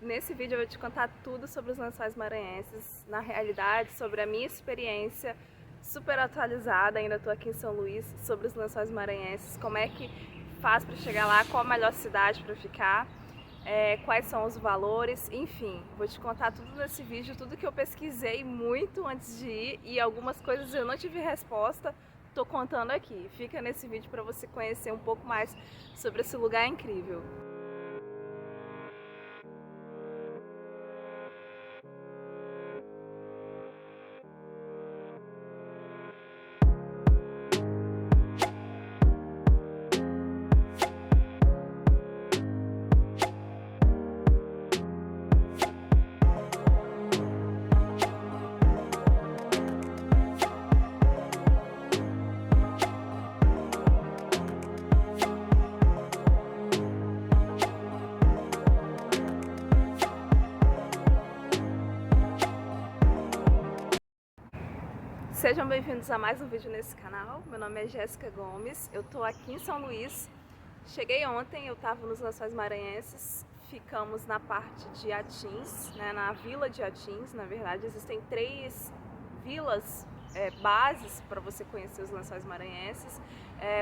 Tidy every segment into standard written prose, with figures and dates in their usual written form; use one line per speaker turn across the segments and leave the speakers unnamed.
Nesse vídeo eu vou te contar tudo sobre os Lençóis Maranhenses, na realidade, sobre a minha experiência super atualizada, ainda estou aqui em São Luís, sobre os Lençóis Maranhenses, como é que faz para chegar lá, qual a melhor cidade para ficar, quais são os valores, enfim, vou te contar tudo nesse vídeo, tudo que eu pesquisei muito antes de ir e algumas coisas eu não tive resposta, estou contando aqui. Fica nesse vídeo para você conhecer um pouco mais sobre esse lugar incrível. Sejam bem-vindos a mais um vídeo nesse canal. Meu nome é Jéssica Gomes, eu tô aqui em São Luís. Cheguei ontem, eu estava nos Lençóis Maranhenses, ficamos na parte de Atins, né, na vila de Atins. Na verdade, existem 3 vilas, bases para você conhecer os Lençóis Maranhenses.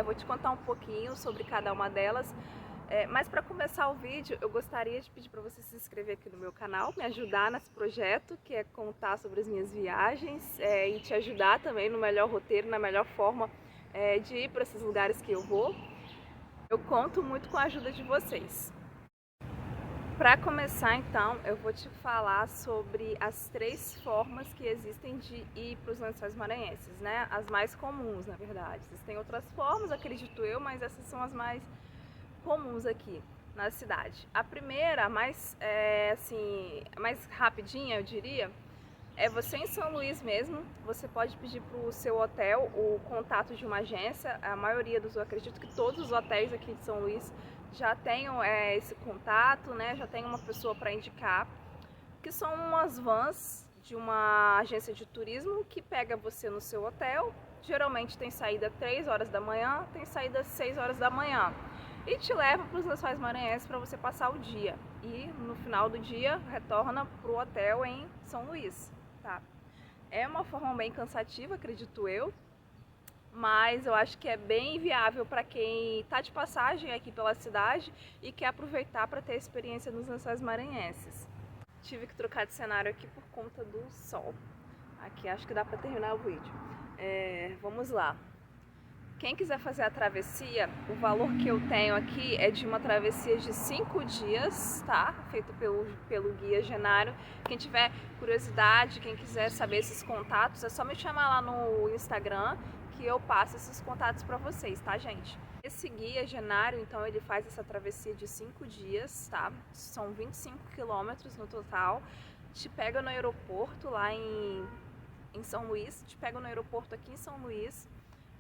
Vou te contar um pouquinho sobre cada uma delas. Mas para começar o vídeo, eu gostaria de pedir para você se inscrever aqui no meu canal, me ajudar nesse projeto, que é contar sobre as minhas viagens e te ajudar também no melhor roteiro, na melhor forma de ir para esses lugares que eu vou. Eu conto muito com a ajuda de vocês. Para começar, então, eu vou te falar sobre as 3 formas que existem de ir para os Lençóis Maranhenses, né? As mais comuns, na verdade. Existem outras formas, acredito eu, mas essas são as mais comuns aqui na cidade. A primeira, mais rapidinha, eu diria, é você em São Luís mesmo. Você pode pedir para o seu hotel o contato de uma agência. A maioria eu acredito que todos os hotéis aqui de São Luís já tenham esse contato, né? Já tem uma pessoa para indicar, que são umas vans de uma agência de turismo que pega você no seu hotel. Geralmente tem saída 3 horas da manhã, tem saída 6 horas da manhã. E te leva para os Lençóis Maranhenses para você passar o dia. E no final do dia retorna para o hotel em São Luís, tá? É uma forma bem cansativa, acredito eu, mas eu acho que é bem viável para quem está de passagem aqui pela cidade e quer aproveitar para ter experiência nos Lençóis Maranhenses. Tive que trocar de cenário aqui por conta do sol. Aqui acho que dá para terminar o vídeo. Vamos lá. Quem quiser fazer a travessia, o valor que eu tenho aqui é de uma travessia de 5 dias, tá? Feito pelo guia Genário. Quem tiver curiosidade, quem quiser saber esses contatos, é só me chamar lá no Instagram que eu passo esses contatos para vocês, tá, gente? Esse guia Genário, então, ele faz essa travessia de 5 dias, tá? São 25 quilômetros no total. Te pega no aeroporto lá em São Luís, te pega no aeroporto aqui em São Luís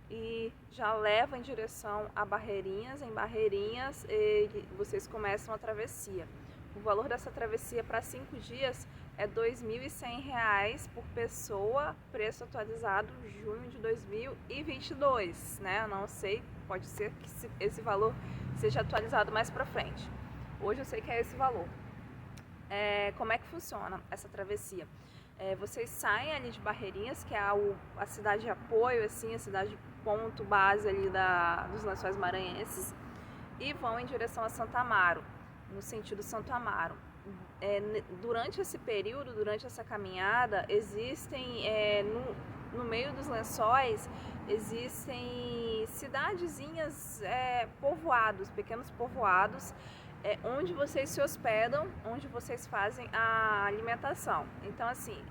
e já leva em direção a Barreirinhas. Em Barreirinhas vocês começam a travessia. O valor dessa travessia para 5 dias é R$ 2.100 por pessoa, preço atualizado junho de 2022, né? Eu não sei, pode ser que esse valor seja atualizado mais para frente. Hoje eu sei que é esse valor. Como é que funciona essa travessia? Vocês saem ali de Barreirinhas, que é a cidade de apoio, assim, a cidade ponto base ali dos Lençóis Maranhenses, e vão em direção a Santo Amaro, no sentido Santo Amaro. Durante esse período, durante essa caminhada, existem no meio dos lençóis, existem cidadezinhas, povoados, pequenos povoados, onde vocês se hospedam, onde vocês fazem a alimentação. Então, assim,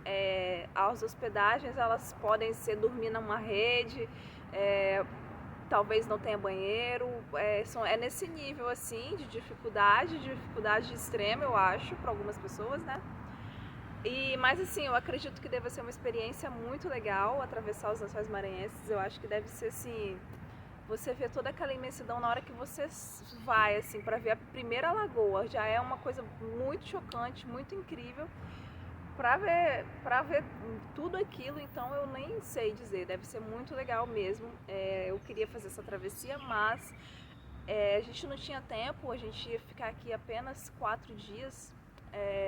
as hospedagens, elas podem ser dormir numa rede, talvez não tenha banheiro, é nesse nível, assim, de dificuldade extrema, eu acho, para algumas pessoas, né? Mas assim, eu acredito que deve ser uma experiência muito legal atravessar os Lençóis Maranhenses. Eu acho que deve ser, assim, você vê toda aquela imensidão na hora que você vai, assim, para ver a primeira lagoa. Já é uma coisa muito chocante, muito incrível. Para ver tudo aquilo, então eu nem sei dizer, deve ser muito legal mesmo. Eu queria fazer essa travessia, mas a gente não tinha tempo, a gente ia ficar aqui apenas 4 dias,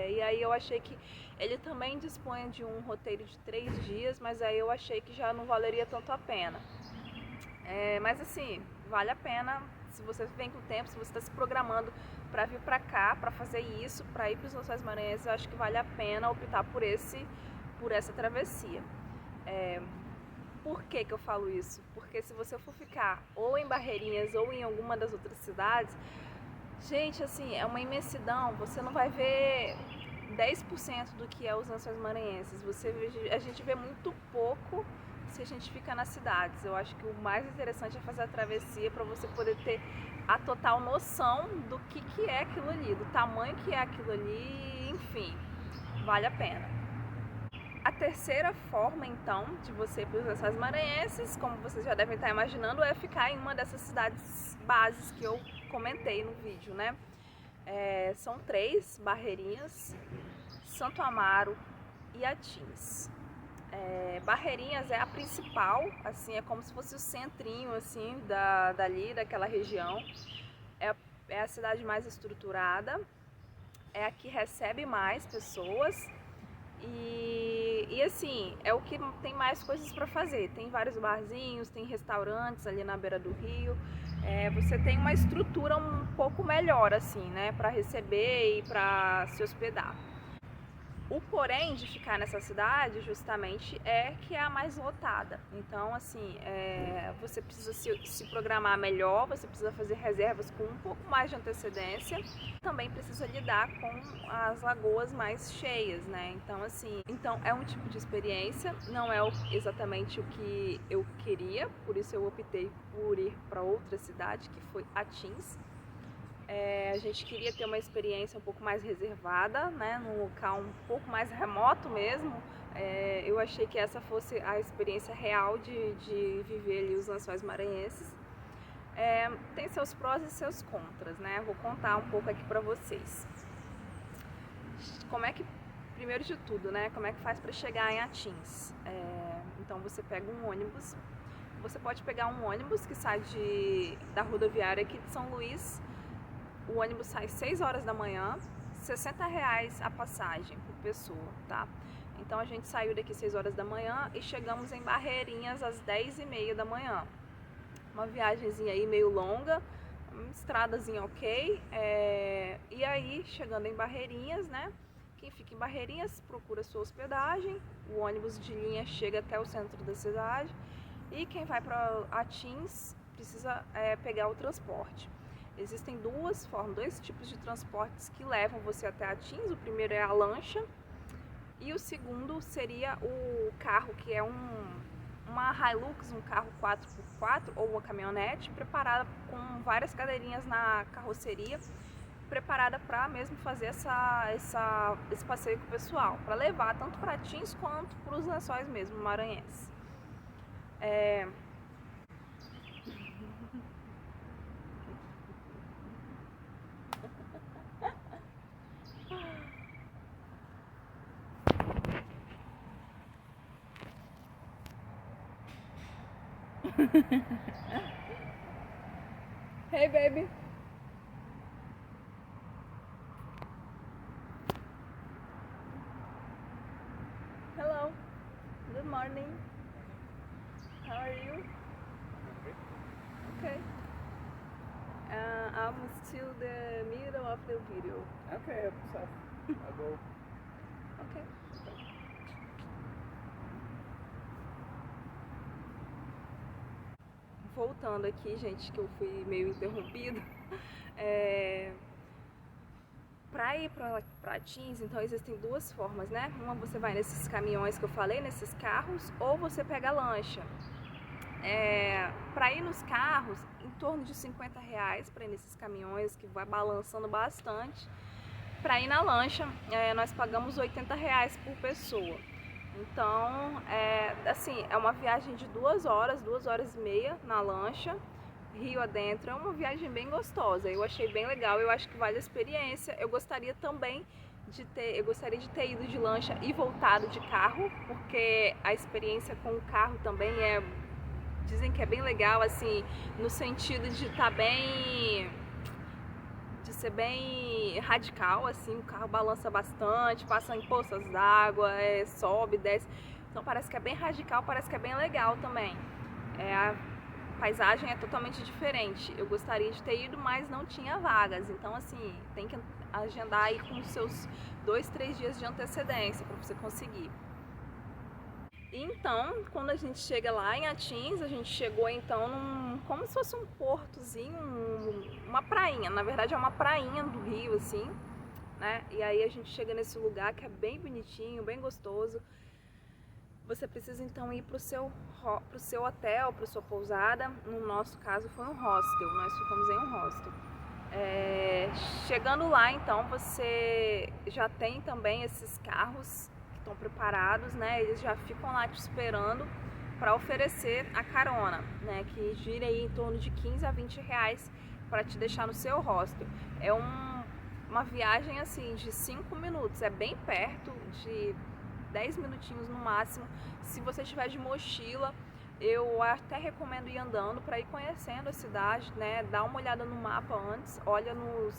E aí eu achei que ele também dispõe de um roteiro de 3 dias, mas aí eu achei que já não valeria tanto a pena. Mas assim, vale a pena se você vem com o tempo, se você está se programando para vir para cá, para fazer isso, para ir para os Lençóis Maranhenses, eu acho que vale a pena optar por essa travessia. Por que que eu falo isso? Porque se você for ficar ou em Barreirinhas ou em alguma das outras cidades, gente, assim, é uma imensidão, você não vai ver 10% do que é os Lençóis Maranhenses. A gente vê muito pouco se a gente fica nas cidades. Eu acho que o mais interessante é fazer a travessia para você poder ter a total noção do que é aquilo ali, do tamanho que é aquilo ali, enfim, vale a pena. A terceira forma, então, de você ir para os Lençóis Maranhenses, como vocês já devem estar imaginando, é ficar em uma dessas cidades bases que eu comentei no vídeo, né? São 3, Barreirinhas, Santo Amaro e Atins. Barreirinhas é a principal, assim, é como se fosse o centrinho, assim, daquela região. É a cidade mais estruturada, é a que recebe mais pessoas e assim, é o que tem mais coisas para fazer. Tem vários barzinhos, tem restaurantes ali na beira do rio. Você tem uma estrutura um pouco melhor, assim, né, para receber e para se hospedar. O porém de ficar nessa cidade justamente é que é a mais lotada. Então, assim, você precisa se programar melhor, você precisa fazer reservas com um pouco mais de antecedência. Também precisa lidar com as lagoas mais cheias, né? Então, assim, é um tipo de experiência, não é exatamente o que eu queria, por isso eu optei por ir para outra cidade, que foi Atins. A gente queria ter uma experiência um pouco mais reservada, né, num local um pouco mais remoto mesmo. Eu achei que essa fosse a experiência real de viver ali os Lençóis Maranhenses. Tem seus prós e seus contras, né? Vou contar um pouco aqui para vocês. Primeiro de tudo, né, como é que faz para chegar em Atins? Então você pega um ônibus. Você pode pegar um ônibus que sai da rodoviária aqui de São Luís. O ônibus sai 6 horas da manhã, R$60 a passagem por pessoa, tá? Então a gente saiu daqui 6 horas da manhã e chegamos em Barreirinhas às 10h30 da manhã. Uma viagenzinha aí meio longa, uma estradazinha ok. E aí, chegando em Barreirinhas, né? Quem fica em Barreirinhas procura sua hospedagem, o ônibus de linha chega até o centro da cidade. E quem vai para Atins precisa pegar o transporte. Existem dois tipos de transportes que levam você até Atins. O primeiro é a lancha e o segundo seria o carro, que é uma Hilux, um carro 4x4 ou uma caminhonete preparada com várias cadeirinhas na carroceria, preparada para mesmo fazer esse passeio com o pessoal, para levar tanto para Atins quanto para os Lençóis mesmo maranhenses. Hey baby. Hello. Good morning. How are you? Okay. I'm still the middle of the video.
Okay, so I'll go.
Okay. Voltando aqui, gente, que eu fui meio interrompida. Para ir para Atins, então existem duas formas, né? Uma, você vai nesses caminhões que eu falei, nesses carros, ou você pega a lancha. Para ir nos carros, em torno de R$50 para ir nesses caminhões, que vai balançando bastante. Para ir na lancha, nós pagamos R$80 por pessoa. Então, assim, é uma viagem de 2 horas, 2h30 na lancha, rio adentro. É uma viagem bem gostosa, eu achei bem legal, eu acho que vale a experiência. Eu gostaria também de ter ido de lancha e voltado de carro, porque a experiência com o carro também dizem que é bem legal, assim, no sentido de estar bem, de ser bem radical, assim, o carro balança bastante, passa em poças d'água, sobe, desce. Então parece que é bem radical, parece que é bem legal também. A paisagem é totalmente diferente. Eu gostaria de ter ido, mas não tinha vagas. Então assim, tem que agendar aí com os seus 2, 3 dias de antecedência para você conseguir. Então, quando a gente chega lá em Atins, a gente chegou então como se fosse um portozinho, uma prainha. Na verdade é uma prainha do rio, assim, né? E aí a gente chega nesse lugar que é bem bonitinho, bem gostoso. Você precisa então ir pro seu hotel, pra sua pousada. No nosso caso foi um hostel, nós ficamos em um hostel. Chegando lá então, você já tem também esses carros estão preparados, né? Eles já ficam lá te esperando para oferecer a carona, né? Que gira aí em torno de 15 a 20 reais para te deixar no seu hostel. É uma viagem assim de 5 minutos, é bem perto, de 10 minutinhos no máximo. Se você estiver de mochila, eu até recomendo ir andando para ir conhecendo a cidade, né? Dá uma olhada no mapa antes, olha no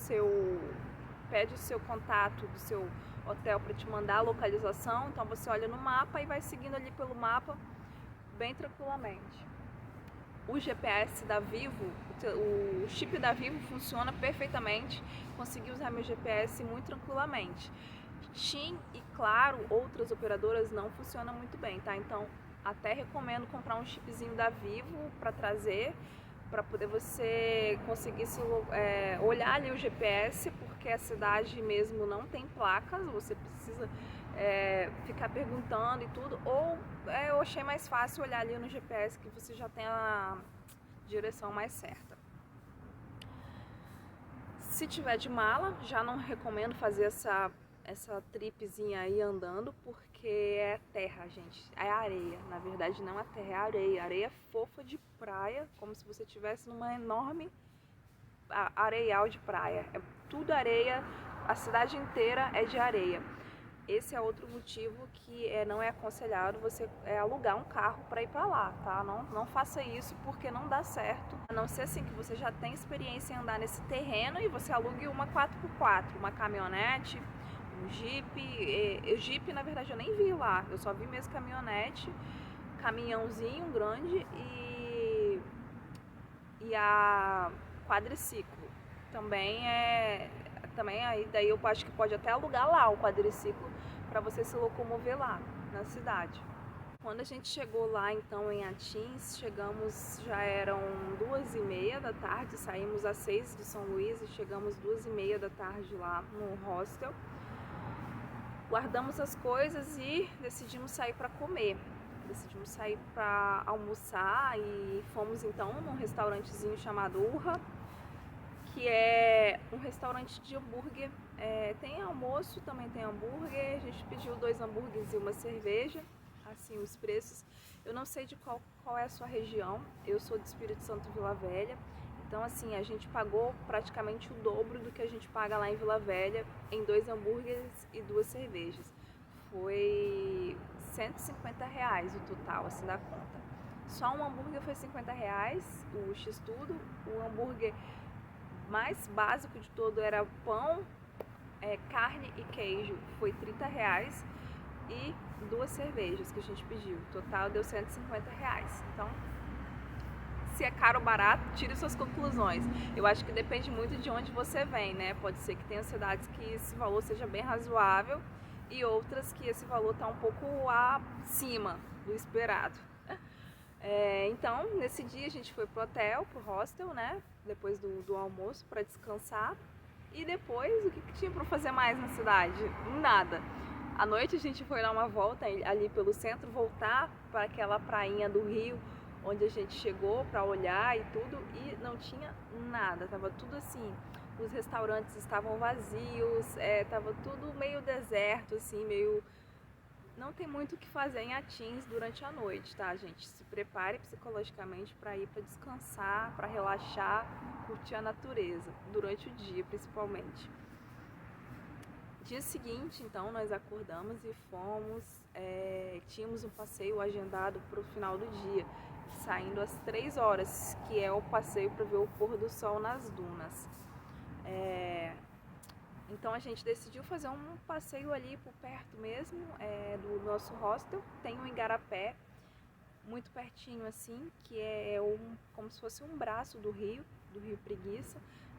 pede o seu contato do seu hotel para te mandar a localização. Então você olha no mapa e vai seguindo ali pelo mapa bem tranquilamente. O GPS da Vivo, o chip da Vivo funciona perfeitamente. Consegui usar meu GPS muito tranquilamente. TIM e Claro, outras operadoras não funcionam muito bem, tá? Então até recomendo comprar um chipzinho da Vivo para trazer, para poder você conseguir olhar ali o GPS, porque a cidade mesmo não tem placas, você precisa ficar perguntando e tudo, ou eu achei mais fácil olhar ali no GPS que você já tem a direção mais certa. Se tiver de mala, já não recomendo fazer essa tripzinha aí andando, porque é terra, gente, é areia, na verdade não é terra, é areia fofa de praia, como se você estivesse numa enorme areial de praia, é tudo areia, a cidade inteira é de areia. Esse é outro motivo que não é aconselhado você alugar um carro para ir para lá, tá? Não faça isso porque não dá certo. A não ser assim que você já tem experiência em andar nesse terreno e você alugue uma 4x4, uma caminhonete, um Jeep. O Jeep, na verdade, eu nem vi lá. Eu só vi mesmo caminhonete, caminhãozinho grande e a quadriciclo. Também aí daí eu acho que pode até alugar lá o quadriciclo para você se locomover lá na cidade. Quando a gente chegou lá então em Atins, já eram 2h30 da tarde, saímos às 6 de São Luís e chegamos 2h30 da tarde lá no hostel. Guardamos as coisas e decidimos sair para comer. Decidimos sair para almoçar e fomos então num restaurantezinho chamado Urra, que é um restaurante de hambúrguer. Tem almoço, também tem hambúrguer. A gente pediu 2 hambúrgueres e uma cerveja, assim os preços. Eu não sei de qual é a sua região, eu sou de Espírito Santo, Vila Velha. Então assim, a gente pagou praticamente o dobro do que a gente paga lá em Vila Velha em 2 hambúrgueres e 2 cervejas. Foi R$150 o total, assim, da conta. Só um hambúrguer foi R$50, o X-tudo. O hambúrguer mais básico de todo era pão, carne e queijo, foi R$30. E 2 cervejas que a gente pediu. O total deu R$150. Então, se é caro ou barato, tire suas conclusões. Eu acho que depende muito de onde você vem, né? Pode ser que tenha cidades que esse valor seja bem razoável e outras que esse valor está um pouco acima do esperado. Então, nesse dia a gente foi pro hotel, pro hostel, né? Depois do almoço para descansar. E depois, o que tinha para fazer mais na cidade? Nada. À noite a gente foi dar uma volta ali pelo centro, voltar para aquela prainha do rio onde a gente chegou para olhar e tudo, e não tinha nada, tava tudo assim, os restaurantes estavam vazios, tava tudo meio deserto, assim, meio... Não tem muito o que fazer em Atins durante a noite, tá, gente? Se prepare psicologicamente para ir para descansar, para relaxar, curtir a natureza, durante o dia principalmente. Dia seguinte, então, nós acordamos e fomos, tínhamos um passeio agendado para o final do dia, saindo às 3 horas, que é o passeio para ver o pôr do sol nas dunas. Então a gente decidiu fazer um passeio ali por perto mesmo do nosso hostel. Tem um igarapé, muito pertinho assim, que é como se fosse um braço do Rio Preguiça.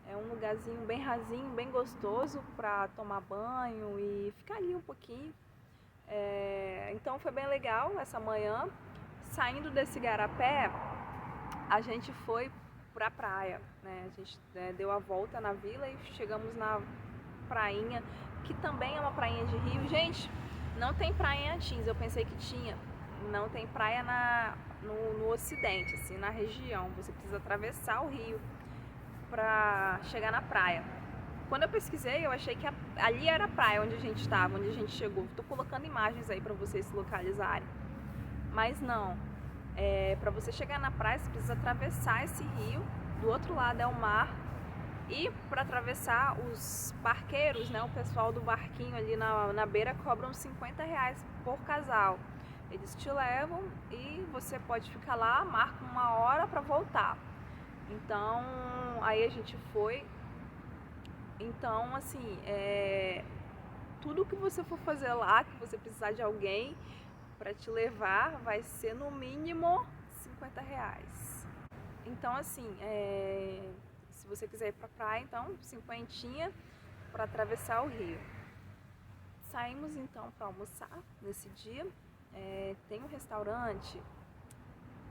É um lugarzinho bem rasinho, bem gostoso para tomar banho e ficar ali um pouquinho. Então foi bem legal essa manhã. Saindo desse igarapé, a gente foi pra praia, né? A gente deu a volta na vila e chegamos na prainha, que também é uma prainha de rio. Gente, não tem praia em Atins, eu pensei que tinha. Não tem praia no ocidente, assim, na região. Você precisa atravessar o rio pra chegar na praia. Quando eu pesquisei, eu achei que ali era a praia onde a gente estava, onde a gente chegou. Tô colocando imagens aí pra vocês se localizarem. Mas não. Para você chegar na praia, você precisa atravessar esse rio. Do outro lado é o mar. E para atravessar, os barqueiros, né, o pessoal do barquinho ali na beira cobram R$50 por casal. Eles te levam e você pode ficar lá, marca uma hora para voltar. Então, aí a gente foi. Então, assim, tudo que você for fazer lá, que você precisar de alguém para te levar, vai ser no mínimo R$50. Então, assim, se você quiser ir pra praia, então, 50 para atravessar o rio. Saímos então para almoçar nesse dia. Tem um restaurante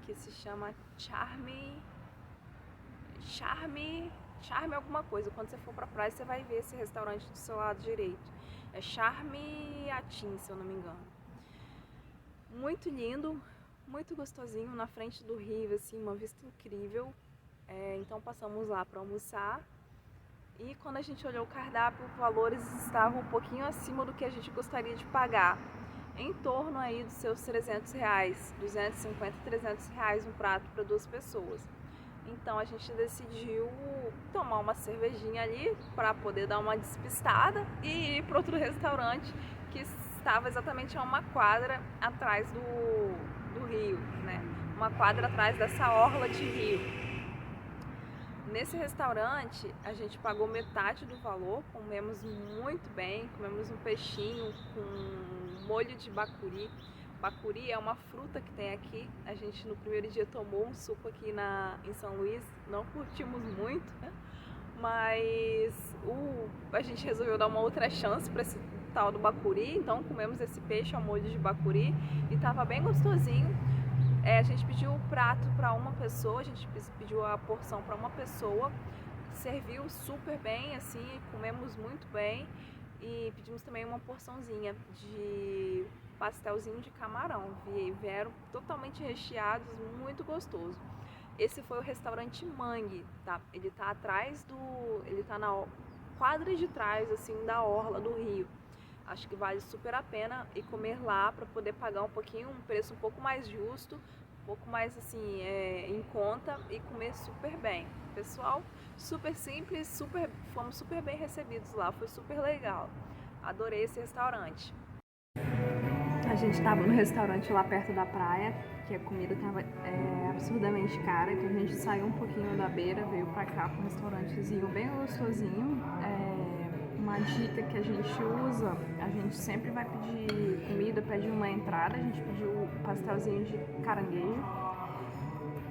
que se chama Charme alguma coisa. Quando você for pra praia, você vai ver esse restaurante do seu lado direito. É Charme Atins, se eu não me engano. Muito lindo, muito gostosinho, na frente do rio, assim, uma vista incrível. Então passamos lá para almoçar. E quando a gente olhou o cardápio, os valores estavam um pouquinho acima do que a gente gostaria de pagar. Em torno aí dos seus R$300, 250, R$300 um prato para 2 pessoas. Então a gente decidiu tomar uma cervejinha ali para poder dar uma despistada e ir para outro restaurante que estava exatamente a uma quadra atrás do rio, né? Uma quadra atrás dessa orla de rio. Nesse restaurante a gente pagou metade do valor, comemos muito bem, comemos um peixinho com molho de bacuri. Bacuri é uma fruta que tem aqui. A gente no primeiro dia tomou um suco aqui em São Luís, não curtimos muito, né? Mas a gente resolveu dar uma outra chance para esse tal do bacuri, então comemos esse peixe ao molho de bacuri e tava bem gostosinho. A gente pediu o prato para uma pessoa, a gente pediu a porção para uma pessoa, serviu super bem, assim, comemos muito bem e pedimos também uma porçãozinha de pastelzinho de camarão, vieram totalmente recheados, muito gostoso. Esse foi o restaurante Mangue, tá? Ele tá na quadra de trás, assim, da orla do rio. Acho que vale super a pena ir comer lá para poder pagar um preço um pouco mais justo, um pouco mais assim, em conta e comer super bem. Pessoal, super simples, fomos super bem recebidos lá, foi super legal. Adorei esse restaurante. A gente estava no restaurante lá perto da praia, que a comida estava absurdamente cara, então a gente saiu um pouquinho da beira, veio pra cá para um restaurantezinho bem gostosinho. Uma dica que a gente usa, a gente sempre vai pedir comida, pede uma entrada, a gente pediu pastelzinho de caranguejo,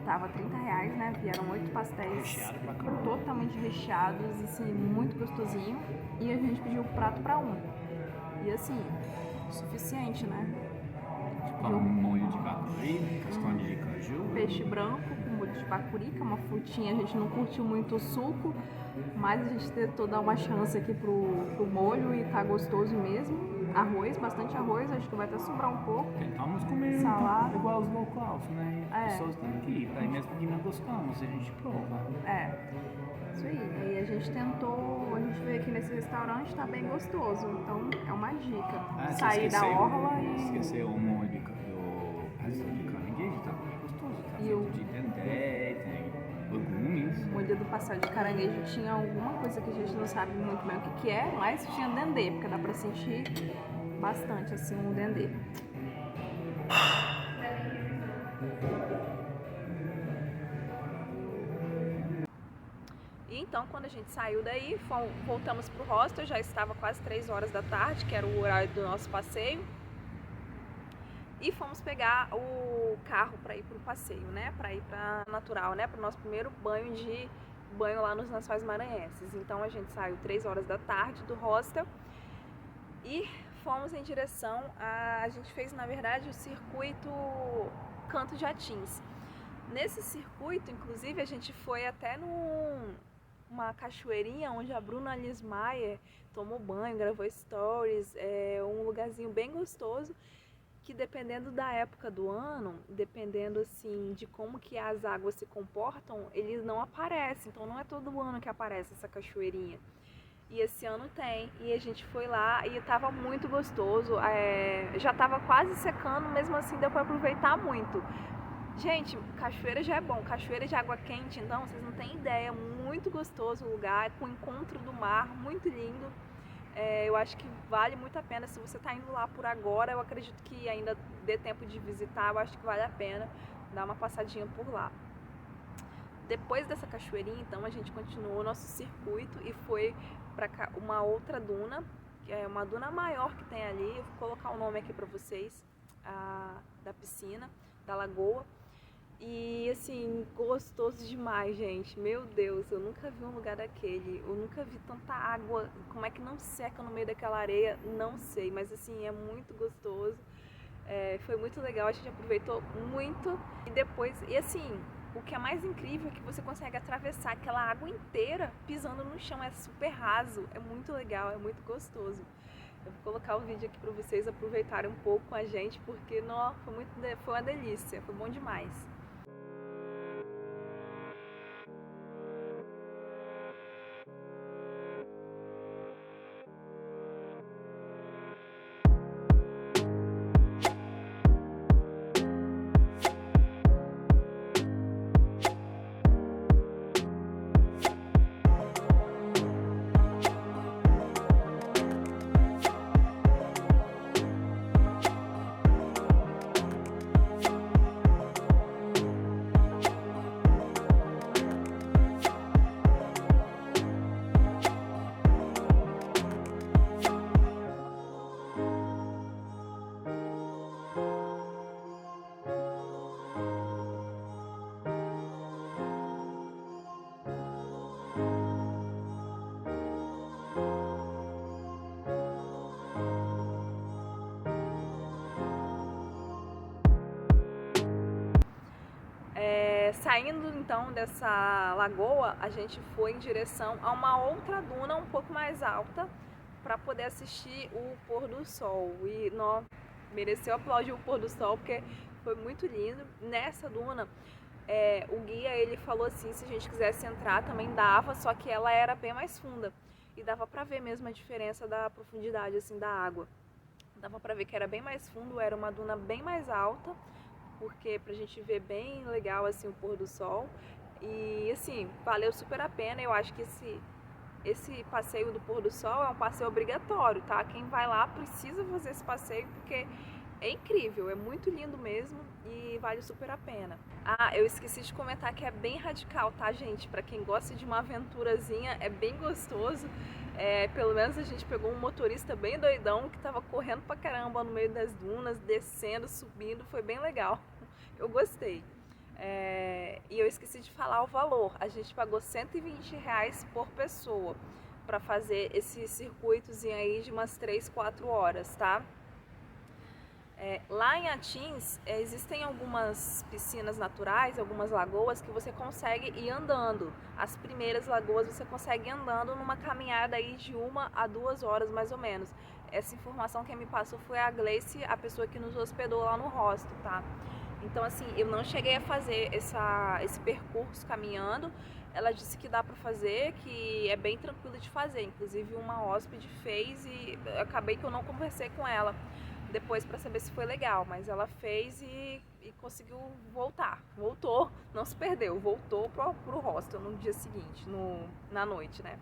tava R$30, né? Vieram 8 pastéis totalmente recheados, assim, muito gostosinho, e a gente pediu o prato para um. E assim, suficiente, né?
Com molho de bacuri, castanha de caju.
Peixe branco com molho de bacuri, que é uma frutinha, a gente não curtiu muito o suco, mas a gente tentou dar uma chance aqui pro molho e tá gostoso mesmo. Arroz, bastante arroz, acho que vai até sobrar um pouco.
Tentamos comer
salada,
igual os locais, né? As pessoas têm que ir, aí mesmo que não gostamos, a gente prova.
Isso aí. Aí a gente veio aqui nesse restaurante, tá bem gostoso, então é uma dica. Sair da orla e...
Esqueceu o molho do pastel de caranguejo, tá bem gostoso, tá feito de dendê, tem legumes.
O molho do pastel de caranguejo tinha alguma coisa que a gente não sabe muito bem o que é, mas tinha dendê, porque dá pra sentir bastante assim um dendê. Então, quando a gente saiu daí, voltamos pro hostel, já estava quase 3 horas da tarde, que era o horário do nosso passeio. E fomos pegar o carro para ir pro passeio, né? Para ir para Natural, né? Para o nosso primeiro banho lá nos Lençóis Maranhenses. Então, a gente saiu 3 horas da tarde do hostel e fomos em direção a gente fez, na verdade, o circuito Canto de Atins. Nesse circuito, inclusive, a gente foi até numa cachoeirinha onde a Bruna Lismayer tomou banho, gravou stories, um lugarzinho bem gostoso, que dependendo da época do ano, dependendo assim de como que as águas se comportam, eles não aparecem. Então não é todo ano que aparece essa cachoeirinha. E esse ano tem, e a gente foi lá e tava muito gostoso, já tava quase secando, mesmo assim deu para aproveitar muito. Gente, cachoeira já é bom, cachoeira de água quente, então vocês não têm ideia, muito gostoso o lugar, com o encontro do mar, muito lindo. Eu acho que vale muito a pena, se você está indo lá por agora, eu acredito que ainda dê tempo de visitar, eu acho que vale a pena dar uma passadinha por lá. Depois dessa cachoeirinha, então, a gente continuou o nosso circuito e foi para uma outra duna, que é uma duna maior que tem ali, eu vou colocar o nome aqui para vocês, da piscina, da lagoa. E assim, gostoso demais, gente. Meu Deus, eu nunca vi um lugar daquele. Eu nunca vi tanta água. Como é que não seca no meio daquela areia? Não sei, mas assim, é muito gostoso. Foi muito legal, a gente aproveitou muito. E depois, e assim, o que é mais incrível é que você consegue atravessar aquela água inteira pisando no chão. É super raso, é muito legal, é muito gostoso. Eu vou colocar o vídeo aqui para vocês aproveitarem um pouco com a gente, porque não, foi uma delícia, foi bom demais. Saindo então dessa lagoa, a gente foi em direção a uma outra duna um pouco mais alta para poder assistir o pôr do sol. E mereceu aplaudir o pôr do sol porque foi muito lindo. Nessa duna, o guia ele falou assim, se a gente quisesse entrar também dava, só que ela era bem mais funda e dava para ver mesmo a diferença da profundidade assim da água. Dava para ver que era bem mais fundo, era uma duna bem mais alta, porque pra gente ver bem legal assim o pôr do sol. E assim, valeu super a pena. Eu acho que esse passeio do pôr do sol é um passeio obrigatório, tá? Quem vai lá precisa fazer esse passeio porque é incrível, é muito lindo mesmo e vale super a pena. Eu esqueci de comentar que é bem radical, tá, gente? Pra quem gosta de uma aventurazinha, é bem gostoso. Pelo menos a gente pegou um motorista bem doidão que tava correndo pra caramba no meio das dunas, descendo, subindo, foi bem legal. Eu gostei. E eu esqueci de falar o valor. A gente pagou R$120 por pessoa para fazer esse circuitozinho aí de umas 3, 4 horas, tá? Lá em Atins existem algumas piscinas naturais, algumas lagoas que você consegue ir andando. As primeiras lagoas você consegue ir andando numa caminhada aí de 1 a 2 horas mais ou menos. Essa informação quem me passou foi a Gleice, a pessoa que nos hospedou lá no hostel, tá? Então assim, eu não cheguei a fazer esse percurso caminhando. Ela disse que dá para fazer, que é bem tranquilo de fazer. Inclusive uma hóspede fez e acabei que eu não conversei com ela depois para saber se foi legal, mas ela fez e conseguiu voltar. Voltou, não se perdeu, voltou pro hostel no dia seguinte, na noite, né?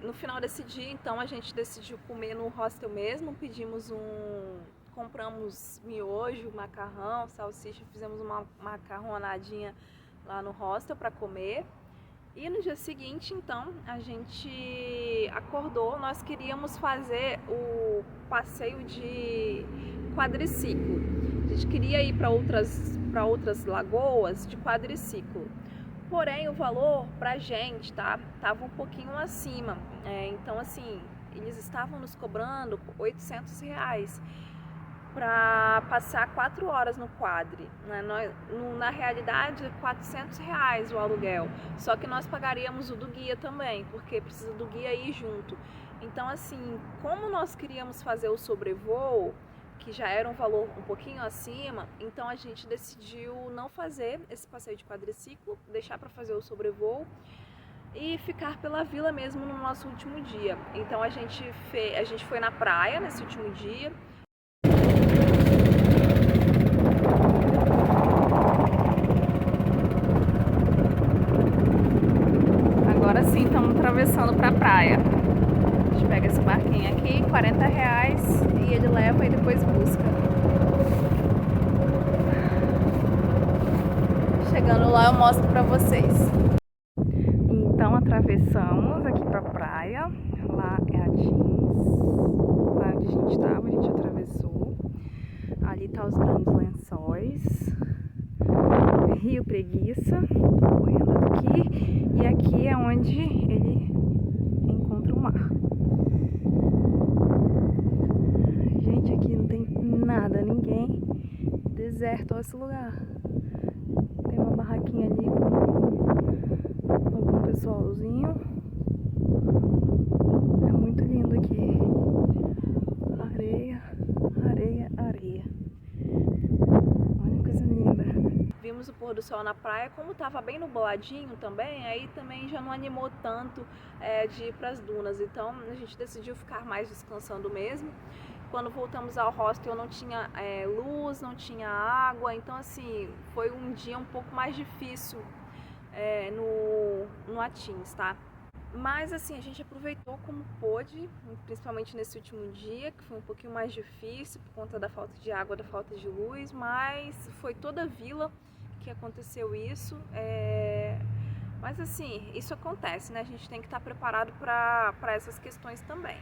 No final desse dia, então, a gente decidiu comer no hostel mesmo, compramos miojo, macarrão, salsicha, fizemos uma macarronadinha lá no hostel para comer. E no dia seguinte, então, a gente acordou, nós queríamos fazer o passeio de quadriciclo. A gente queria ir para outras lagoas de quadriciclo. Porém, o valor pra gente, tá, tava um pouquinho acima. Então, assim, eles estavam nos cobrando R$800 para passar 4 horas no quadri, né? Na realidade, R$400 o aluguel, só que nós pagaríamos o do guia também, porque precisa do guia ir junto. Então, assim, como nós queríamos fazer o sobrevoo, que já era um valor um pouquinho acima, então a gente decidiu não fazer esse passeio de quadriciclo, deixar para fazer o sobrevoo e ficar pela vila mesmo no nosso último dia. Então a gente foi na praia nesse último dia. Agora sim, estamos atravessando para a praia. A gente pega esse barquinho aqui, R$40, e ele leva e depois busca. Chegando lá eu mostro para vocês. Então atravessamos aqui para a praia. Lá é a Jeans. Lá onde a gente estava, a gente atravessou. Ali tá os grandes lençóis. Rio Preguiça, correndo aqui, e aqui é onde ele encontra o mar. Gente, aqui não tem nada, ninguém, deserto, olha esse lugar. Tem uma barraquinha ali com algum pessoalzinho. É muito lindo aqui. Areia, areia, areia. Olha que coisa linda. Vimos o pôr do sol na praia, como estava bem nubladinho também, aí também já não animou tanto de ir para as dunas, então a gente decidiu ficar mais descansando mesmo. Quando voltamos ao hostel não tinha luz, não tinha água, então assim, foi um dia um pouco mais difícil no Atins, tá? Mas assim, a gente aproveitou como pôde, principalmente nesse último dia, que foi um pouquinho mais difícil por conta da falta de água, da falta de luz, mas foi toda a vila que aconteceu isso. Mas assim, isso acontece, né? A gente tem que estar preparado para essas questões também.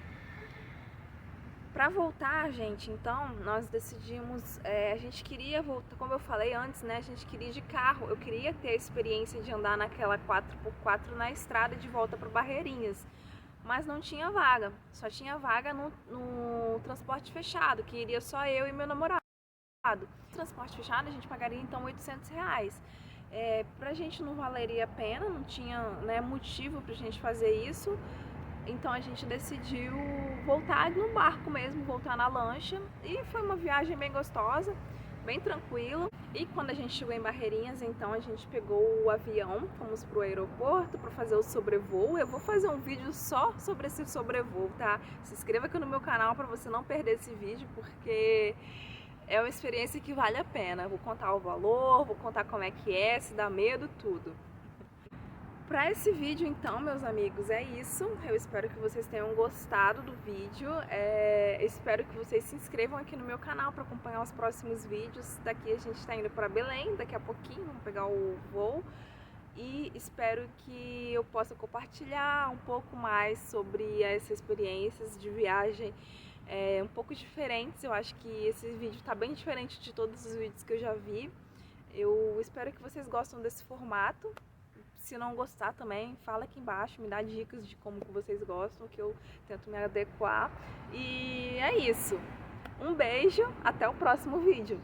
Para voltar, gente, então, nós decidimos, a gente queria voltar, como eu falei antes, né, a gente queria ir de carro, eu queria ter a experiência de andar naquela 4x4 na estrada de volta para Barreirinhas, mas não tinha vaga, só tinha vaga no transporte fechado, que iria só eu e meu namorado. Transporte fechado a gente pagaria então R$800. Pra gente não valeria a pena, não tinha, né, motivo pra gente fazer isso. Então a gente decidiu voltar no barco mesmo, voltar na lancha, e foi uma viagem bem gostosa, bem tranquila. E quando a gente chegou em Barreirinhas, então a gente pegou o avião, fomos pro aeroporto para fazer o sobrevoo. Eu vou fazer um vídeo só sobre esse sobrevoo, tá? Se inscreva aqui no meu canal para você não perder esse vídeo, porque é uma experiência que vale a pena. Vou contar o valor, vou contar como é que é, se dá medo, tudo. Para esse vídeo, então, meus amigos, é isso. Eu espero que vocês tenham gostado do vídeo. Espero que vocês se inscrevam aqui no meu canal para acompanhar os próximos vídeos. Daqui a gente está indo para Belém, daqui a pouquinho, vamos pegar o voo. E espero que eu possa compartilhar um pouco mais sobre essas experiências de viagem um pouco diferentes. Eu acho que esse vídeo está bem diferente de todos os vídeos que eu já vi. Eu espero que vocês gostem desse formato. Se não gostar também, fala aqui embaixo, me dá dicas de como que vocês gostam, que eu tento me adequar. E é isso. Um beijo, até o próximo vídeo.